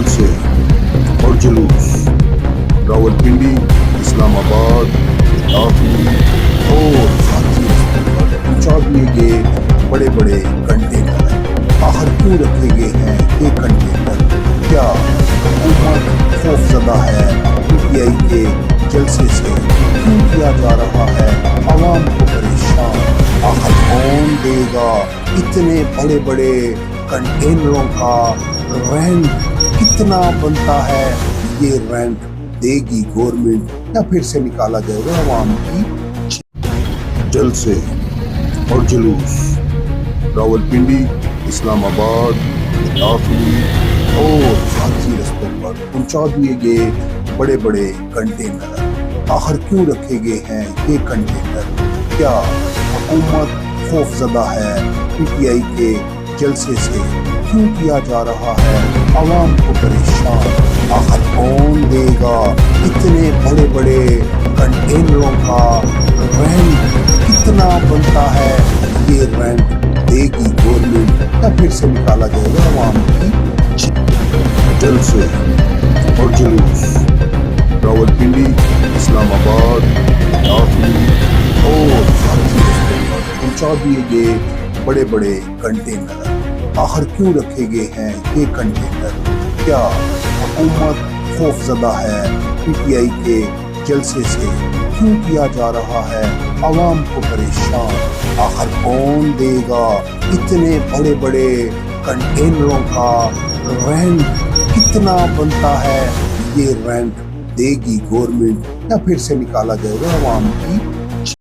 जलसे और जुलूस रावलपिंडी, इस्लाम आबाद, दाखिल और साथी रस्तों पर पहुंचा दिए गए बड़े बड़े कंटेनर। आखिर क्यों रखे गए हैं ये कंटेनर? क्या हुकूमत खौफजदा है? पीटीआई के जलसे से क्यों किया जा रहा है आवाम को परेशान? आखिर कौन देगा इतने बड़े बड़े कंटेनरों का रेंट? कितना बनता है ये रेंट? देगी गवर्नमेंट या फिर से निकाला जाएगा आवाम की? जलसे और जुलूस रावलपिंडी, इस्लामाबाद, दाखिल और साथी रस्तों पर पहुंचा दिए गए बड़े बड़े कंटेनर। आखिर क्यों रखे गए हैं ये कंटेनर? क्या हुकूमत खौफजदा है? पीटीआई के जलसे से क्यों किया जा रहा है आवाम को परेशान? आखिर कौन देगा इतने बड़े बड़े कंटेनरों का रेंट? कितना बनता है ये रेंट? देगी गवर्नमेंट या फिर से निकाला जाएगा आवाम की? जलसे और जुलूस रावलपिंडी, इस्लामाबाद, दाखिल और साथी रस्तों पर पहुंचा दिए गए बड़े बड़े कंटेनर। आखिर क्यों रखे गए हैं ये कंटेनर? क्या हुकूमत खौफजदा है? पीटीआई के जलसे से क्यों किया जा रहा है आवाम को परेशान? आखिर कौन देगा इतने बड़े बड़े कंटेनरों का रेंट? कितना बनता है ये रेंट? देगी गवर्नमेंट या फिर से निकाला जाएगा आवाम की?